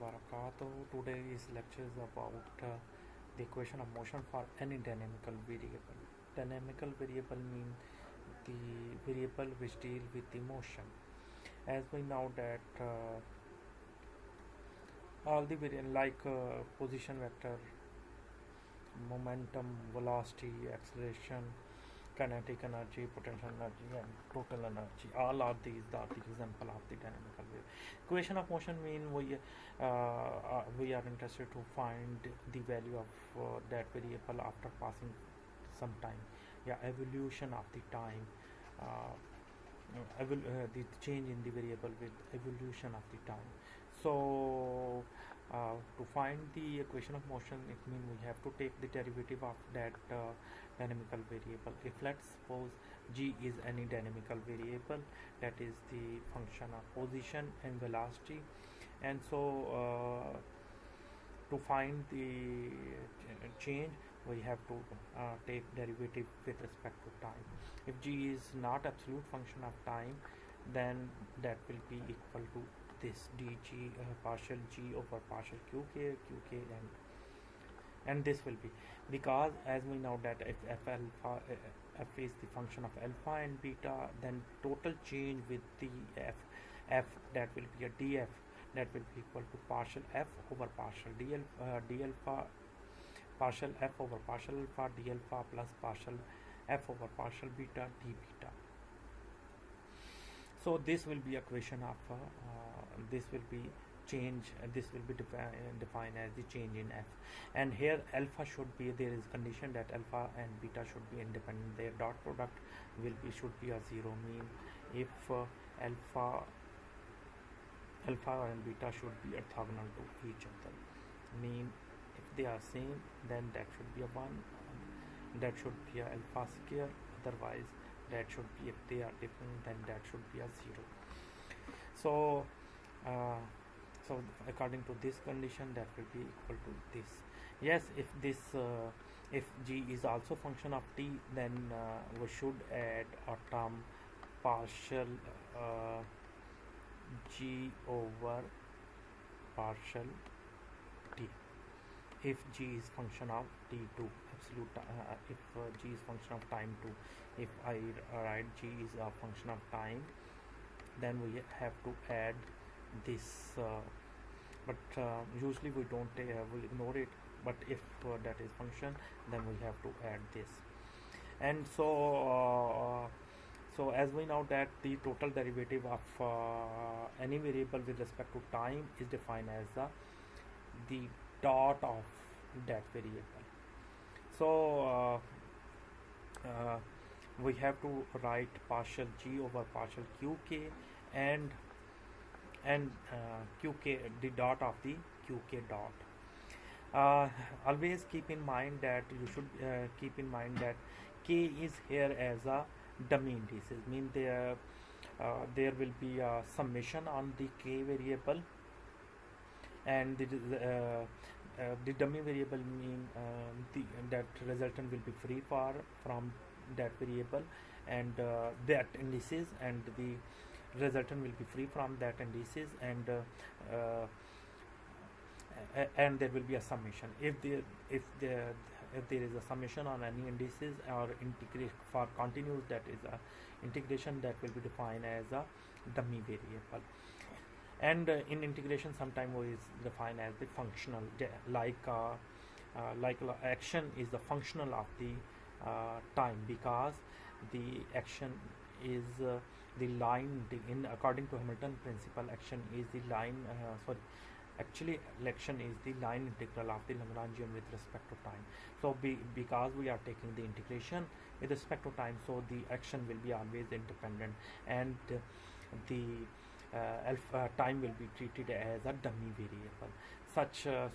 wabarakatuh. Today's lecture is about the equation of motion for any dynamical variable. Dynamical variable means the variable which deal with the motion. As we know that all the variable like position vector, momentum, velocity, acceleration, kinetic energy, potential energy, and total energy. All of these are the example of the dynamical wave. Equation of motion mean we are interested to find the value of that variable after passing some time. Yeah, evolution of the time. The change in the variable with evolution of the time. So to find the equation of motion, it means we have to take the derivative of that dynamical variable. If let's suppose g is any dynamical variable, that is the function of position and velocity, and so to find the change, we have to take derivative with respect to time. If g is not absolute function of time, then that will be equal to this dg partial g over partial qk and this will be, because as we know that if f is the function of alpha and beta, then total change with the f that will be a df, that will be equal to partial f over partial d alpha, partial f over partial alpha d alpha plus partial f over partial beta d beta. So this will be equation of this will be change, this will be defined as the change in f, and here alpha should be, there is condition that alpha and beta should be independent. Their dot product should be a zero, mean if alpha and beta should be orthogonal to each other, mean if they are same, then that should be a 1, that should be a alpha square, otherwise that should be, if they are different, then that should be a 0. So according to this condition, that will be equal to this. Yes, if this if g is also function of t, then we should add a term partial g over partial t. If g is function of t2 absolute, if g is function of time 2, if I write g is a function of time, then we have to add this, but usually we don't we ignore it, but if that is function, then we have to add this. And so so as we know that the total derivative of any variable with respect to time is defined as the dot of that variable. So we have to write partial g over partial qk and qk, the dot of the qk dot. Always keep in mind that you should keep in mind that k is here as a dummy indices, mean there will be a summation on the k variable, and the dummy variable mean that resultant will be free from that variable, and that indices, and the resultant will be free from that indices, and there will be a summation. If there is a summation on any indices or integration for continuous, that is a integration that will be defined as a dummy variable. And in integration, sometimes is defined as the functional, like action is the functional of the time, because the action is the line in according to Hamilton principle, action is the line actually action is the line integral of the Lagrangian with respect to time. So because we are taking the integration with respect to time, so the action will be always independent, and the time will be treated as a dummy variable.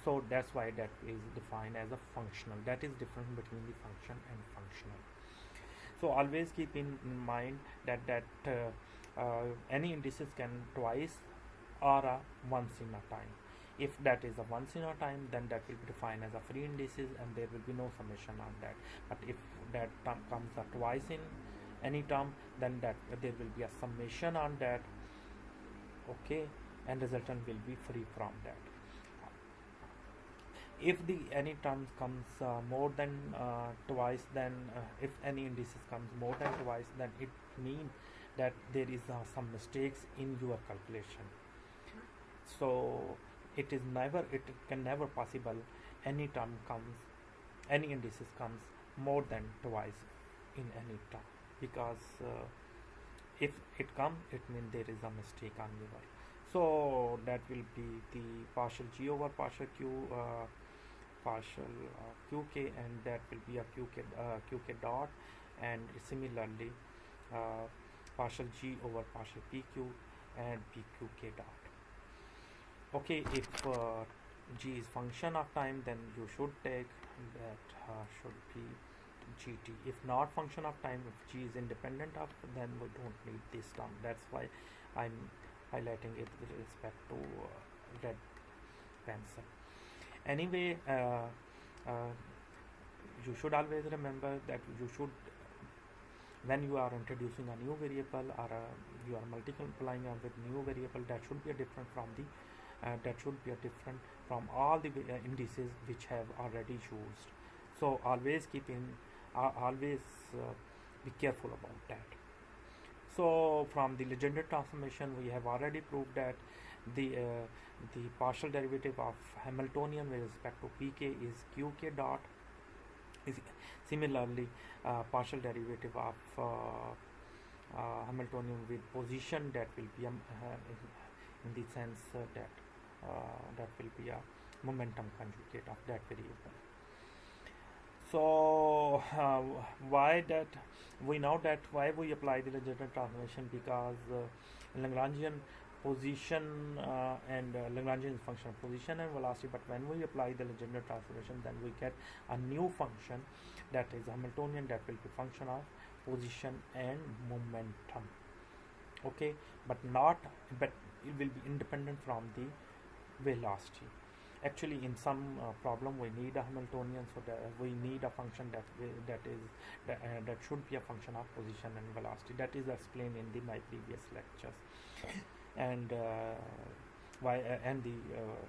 So that's why that is defined as a functional. That is difference between the function and functional. So always keep in mind that any indices can twice or once in a time. If that is a once in a time, then that will be defined as a free indices, and there will be no summation on that. But if that term comes twice in any term, then that there will be a summation on that, okay, and resultant will be free from that. If the any terms comes more than twice, then if any indices comes more than twice, then it means that there is some mistakes in your calculation. So it can never possible any term comes, any indices comes more than twice in any term, because if it comes, it means there is a mistake on your. So that will be the partial g over partial q, partial qk, and that will be a qk dot, and similarly uh, partial g over partial pq and pqk dot. Okay, if g is function of time, then you should take that should be gt. If not function of time, if g is independent of, then we don't need this term. That's why I'm highlighting it with respect to red pencil. Anyway, you should always remember that you should, when you are introducing a new variable, or you are multiplying with new variable, that should be a different from the all the indices which have already used. So always keep in always be careful about that. So from the legendary transformation, we have already proved that the partial derivative of Hamiltonian with respect to pk is qk dot. Similarly, partial derivative of Hamiltonian with position, that will be in the sense that that will be a momentum conjugate of that variable. So why that we know that why we apply the legendary transformation, because Lagrangian position and Lagrangian function of position and velocity, but when we apply the legendary transformation, then we get a new function that is Hamiltonian, that will be function of position and momentum. Okay, but it will be independent from the velocity. Actually, in some problem we need a Hamiltonian, so that we need a function that should be a function of position and velocity. That is explained in my previous lectures, and and the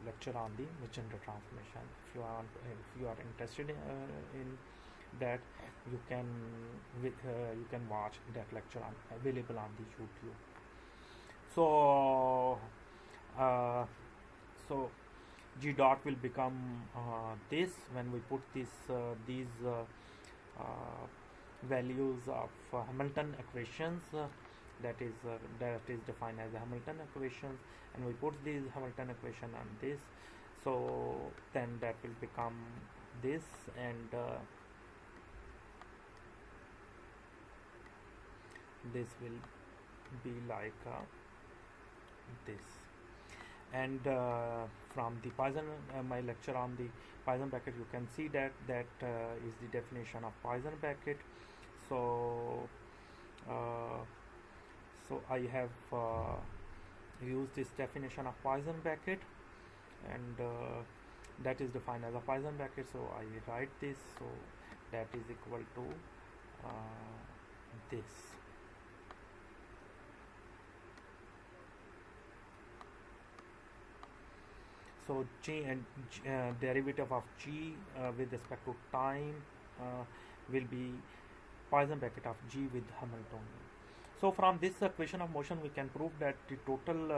lecture on the legendary transformation. If you are interested in that, you can watch that lecture available on the YouTube. So so g dot will become this when we put these values of Hamilton equations, that is defined as the Hamilton equations, and we put these Hamilton equation on this. So then that will become this, and this will be like this. And from the Poisson, my lecture on the Poisson bracket, you can see that is the definition of Poisson bracket. So so I have used this definition of Poisson bracket, and that is defined as a Poisson bracket. So I write this, so that is equal to this. So g and derivative of g with respect to time will be Poisson bracket of g with Hamiltonian. So from this equation of motion, we can prove that the total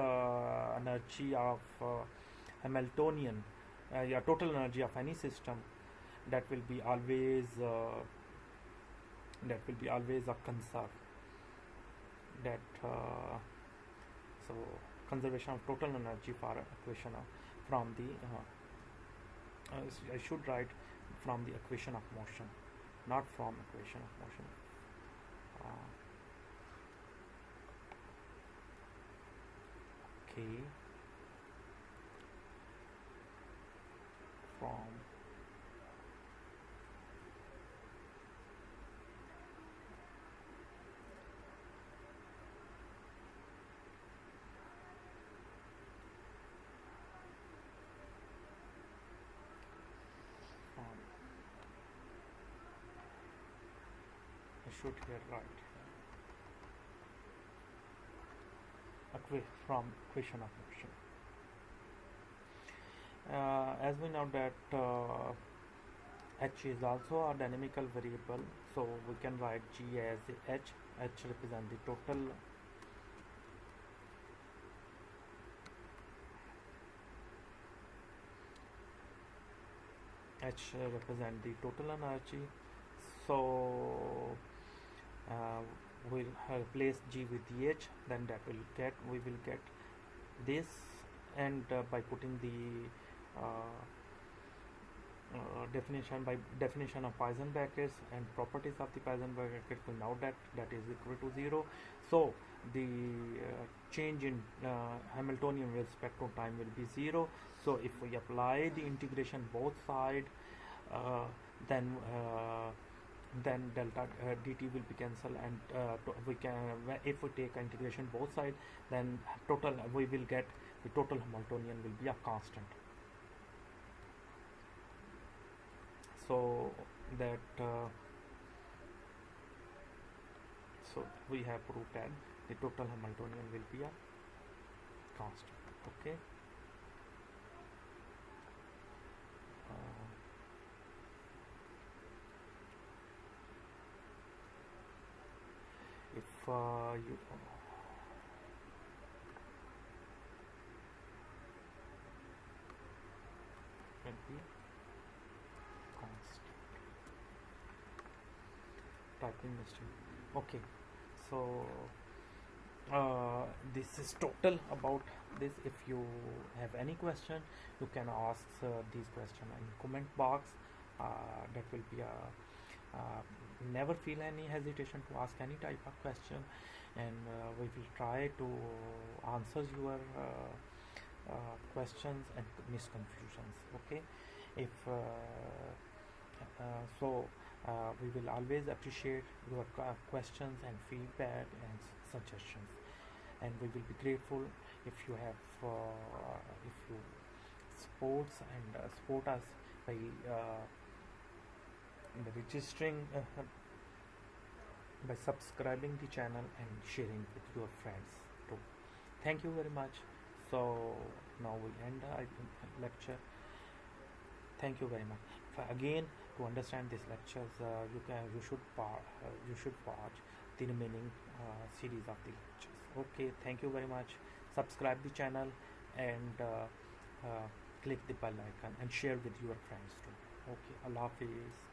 energy of Hamiltonian, total energy of any system, that will be always a conserve. That so conservation of total energy for equation of from the I should write from the equation of motion, not from equation of motion. Okay, from I should here write from equation of motion. as we know that h is also a dynamical variable, so we can write g as h. H represent the total represent the total energy. So we'll replace g with the h, then that will get, we will get this, and by putting the definition of Poisson brackets and properties of the Poisson bracket, we know that that is equal to 0. So the change in Hamiltonian with respect to time will be 0. So if we apply the integration both side, uh, then delta dt will be cancelled, and we can, if we take integration both side, then total, we will get the total Hamiltonian will be a constant. So that so we have proved that the total Hamiltonian will be a constant. Okay. If you will be constant, typing mistake. Okay, so this is total about this. If you have any question, you can ask these question in comment box. That will be a never feel any hesitation to ask any type of question, and we will try to answer your questions and misconfusions. Okay, if so we will always appreciate your questions and feedback and suggestions, and we will be grateful if you have if you support us by registering, by subscribing the channel and sharing with your friends too. Thank you very much. So now we end the lecture. Thank you very much. Again, to understand these lectures, you should watch the remaining series of the lectures. Okay, thank you very much. Subscribe the channel and click the bell icon and share with your friends too. Okay, Allah Hafiz.